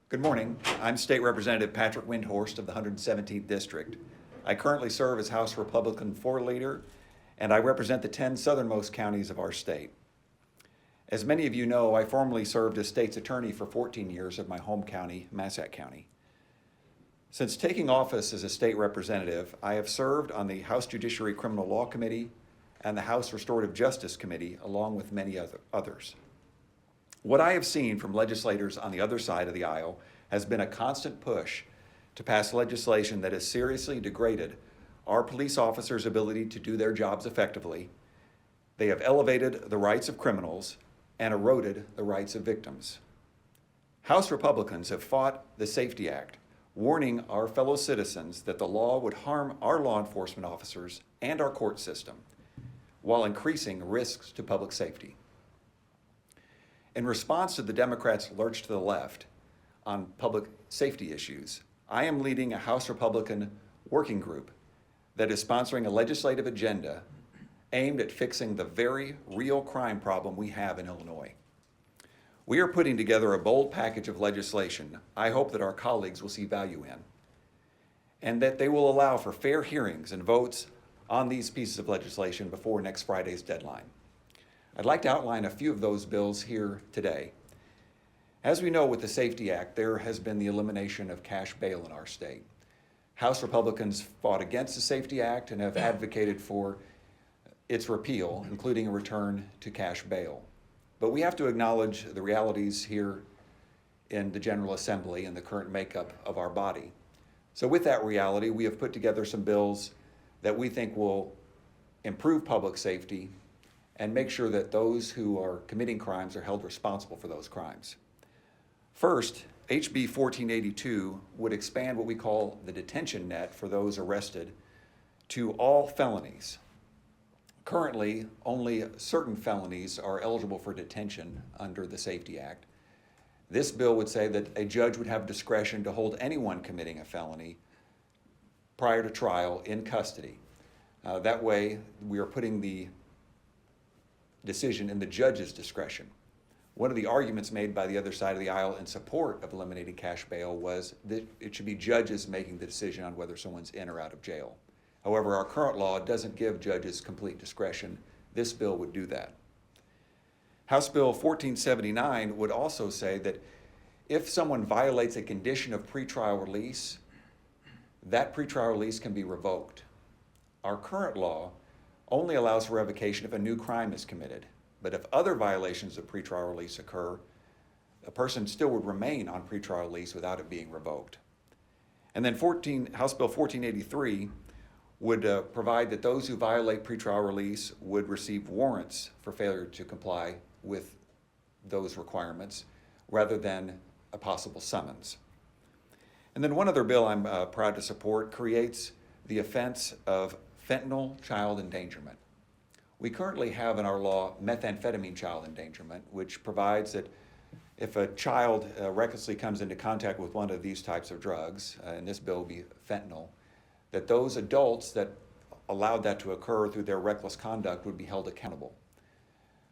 Good morning. I'm State Representative Patrick Windhorst of the 117th District. I currently serve as House Republican Floor Leader, and I represent the 10 southernmost counties of our state. As many of you know, I formerly served as State's Attorney for 14 years of my home county, Massac County. Since taking office as a state representative, I have served on the House Judiciary Criminal Law Committee and the House Restorative Justice Committee, along with many others. What I have seen from legislators on the other side of the aisle has been a constant push to pass legislation that has seriously degraded our police officers' ability to do their jobs effectively. They have elevated the rights of criminals and eroded the rights of victims. House Republicans have fought the SAFE-T Act, warning our fellow citizens that the law would harm our law enforcement officers and our court system, while increasing risks to public safety. In response to the Democrats' lurch to the left on public safety issues, I am leading a House Republican working group that is sponsoring a legislative agenda aimed at fixing the very real crime problem we have in Illinois. We are putting together a bold package of legislation I hope that our colleagues will see value in, and that they will allow for fair hearings and votes on these pieces of legislation before next Friday's deadline. I'd like to outline a few of those bills here today. As we know, with the SAFE-T Act, there has been the elimination of cash bail in our state. House Republicans fought against the SAFE-T Act and have advocated for its repeal, including a return to cash bail. But we have to acknowledge the realities here in the General Assembly and the current makeup of our body. So with that reality, we have put together some bills that we think will improve public safety and make sure that those who are committing crimes are held responsible for those crimes. First, HB 1482 would expand what we call the detention net for those arrested to all felonies. Currently, only certain felonies are eligible for detention under the SAFE-T Act. This bill would say that a judge would have discretion to hold anyone committing a felony prior to trial in custody. That way, we are putting the decision in the judge's discretion. One of the arguments made by the other side of the aisle in support of eliminating cash bail was that it should be judges making the decision on whether someone's in or out of jail. However, our current law doesn't give judges complete discretion. This bill would do that. House Bill 1479 would also say that if someone violates a condition of pretrial release, that pretrial release can be revoked. Our current law only allows for revocation if a new crime is committed. But if other violations of pretrial release occur, a person still would remain on pretrial release without it being revoked. And then House Bill 1483 would provide that those who violate pretrial release would receive warrants for failure to comply with those requirements rather than a possible summons. And then one other bill I'm proud to support creates the offense of fentanyl child endangerment. We currently have in our law methamphetamine child endangerment, which provides that if a child recklessly comes into contact with one of these types of drugs, and this bill would be fentanyl, that those adults that allowed that to occur through their reckless conduct would be held accountable.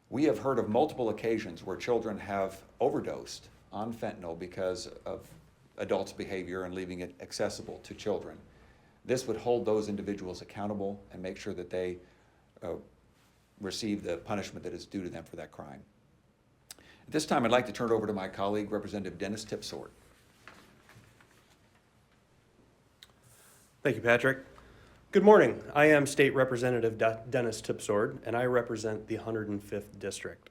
We have heard of multiple occasions where children have overdosed on fentanyl because of adults' behavior and leaving it accessible to children. This would hold those individuals accountable and make sure that they receive the punishment that is due to them for that crime. At this time, I'd like to turn it over to my colleague, Representative Dennis Tipsord. Thank you, Patrick. Good morning. I am State Representative Dennis Tipsord, and I represent the 105th District.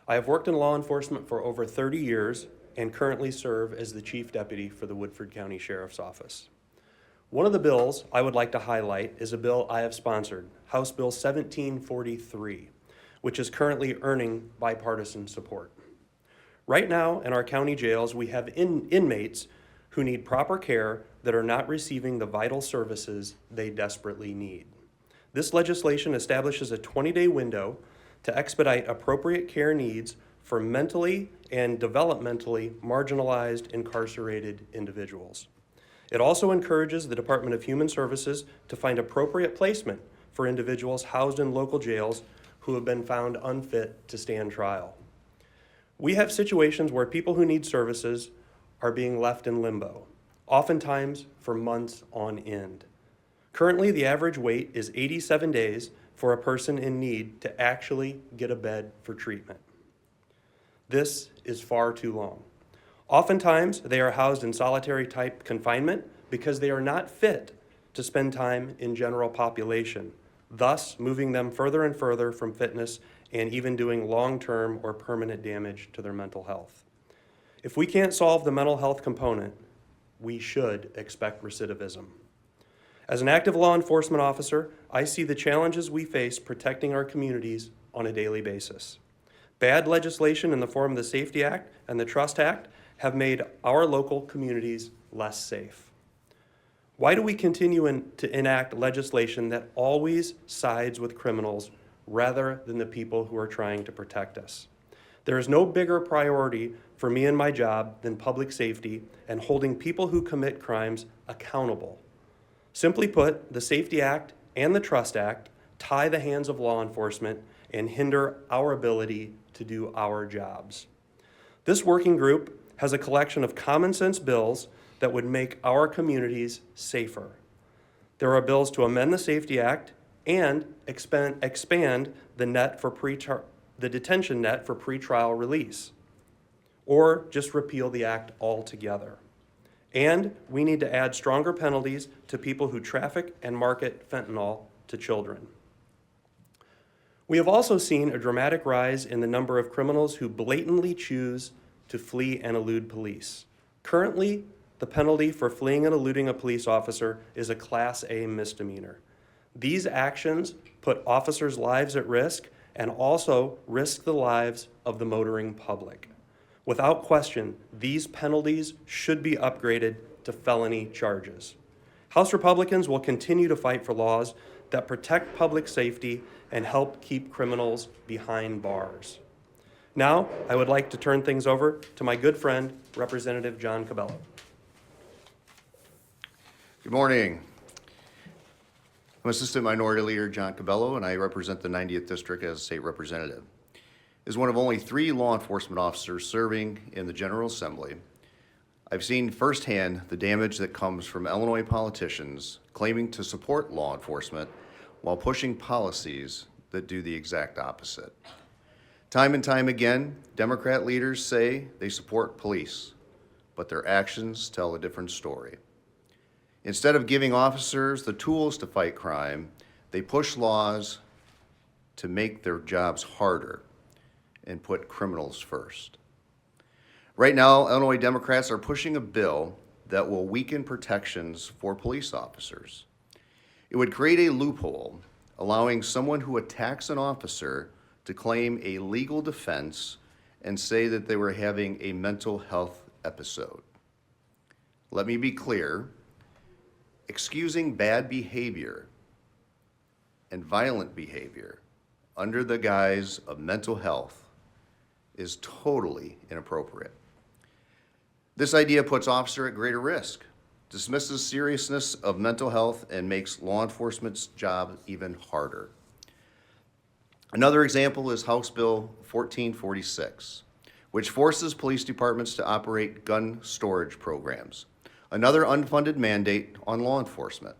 I have worked in law enforcement for over 30 years and currently serve as the Chief Deputy for the Woodford County Sheriff's Office. One of the bills I would like to highlight is a bill I have sponsored, House Bill 1743, which is currently earning bipartisan support. Right now in our county jails, we have inmates who need proper care that are not receiving the vital services they desperately need. This legislation establishes a 20-day window to expedite appropriate care needs for mentally and developmentally marginalized incarcerated individuals. It also encourages the Department of Human Services to find appropriate placement for individuals housed in local jails who have been found unfit to stand trial. We have situations where people who need services are being left in limbo, oftentimes for months on end. Currently, the average wait is 87 days for a person in need to actually get a bed for treatment. This is far too long. Oftentimes, they are housed in solitary type confinement because they are not fit to spend time in general population, thus moving them further and further from fitness and even doing long-term or permanent damage to their mental health. If we can't solve the mental health component, we should expect recidivism. As an active law enforcement officer, I see the challenges we face protecting our communities on a daily basis. Bad legislation in the form of the Safety Act and the Trust Act have made our local communities less safe. Why do we continue to enact legislation that always sides with criminals rather than the people who are trying to protect us? There is no bigger priority for me in my job than public safety and holding people who commit crimes accountable. Simply put, the Safety Act and the Trust Act tie the hands of law enforcement and hinder our ability to do our jobs. This working group has a collection of common sense bills that would make our communities safer. There are bills to amend the Safety Act and expand the detention net for pretrial release, or just repeal the act altogether. And we need to add stronger penalties to people who traffic and market fentanyl to children. We have also seen a dramatic rise in the number of criminals who blatantly choose to flee and elude police. Currently, the penalty for fleeing and eluding a police officer is a Class A misdemeanor. These actions put officers' lives at risk and also risk the lives of the motoring public. Without question, these penalties should be upgraded to felony charges. House Republicans will continue to fight for laws that protect public safety and help keep criminals behind bars. Now, I would like to turn things over to my good friend, Representative John Cabello. Good morning. I'm Assistant Minority Leader John Cabello, and I represent the 90th District as a state representative. As one of only 3 law enforcement officers serving in the General Assembly, I've seen firsthand the damage that comes from Illinois politicians claiming to support law enforcement while pushing policies that do the exact opposite. Time and time again, Democrat leaders say they support police, but their actions tell a different story. Instead of giving officers the tools to fight crime, they push laws to make their jobs harder and put criminals first. Right now, Illinois Democrats are pushing a bill that will weaken protections for police officers. It would create a loophole, allowing someone who attacks an officer to claim a legal defense and say that they were having a mental health episode. Let me be clear, excusing bad behavior and violent behavior under the guise of mental health is totally inappropriate. This idea puts officer at greater risk, dismisses seriousness of mental health, and makes law enforcement's job even harder. Another example is House Bill 1446, which forces police departments to operate gun storage programs, another unfunded mandate on law enforcement.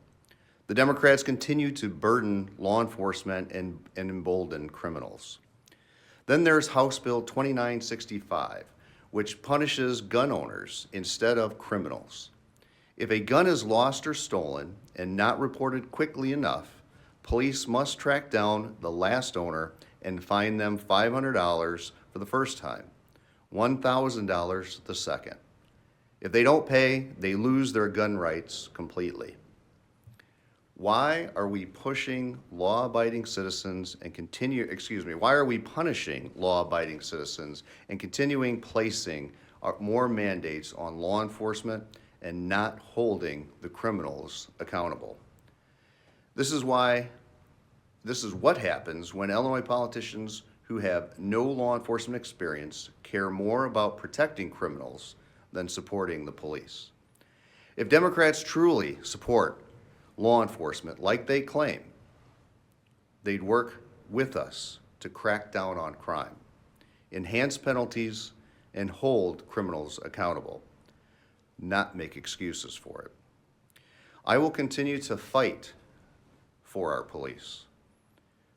The Democrats continue to burden law enforcement and embolden criminals. Then there's House Bill 2965, which punishes gun owners instead of criminals. If a gun is lost or stolen and not reported quickly enough, police must track down the last owner and fine them $500 for the first time, $1,000 the second. If they don't pay, they lose their gun rights completely. Why are we pushing law-abiding citizens and why are we punishing law-abiding citizens and continuing placing more mandates on law enforcement and not holding the criminals accountable? This is what happens when Illinois politicians who have no law enforcement experience care more about protecting criminals than supporting the police. If Democrats truly support law enforcement like they claim, they'd work with us to crack down on crime, enhance penalties, and hold criminals accountable. not make excuses for it. I will continue to fight for our police,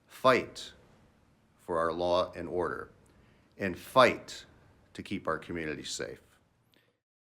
fight for our law and order, and fight to keep our community safe.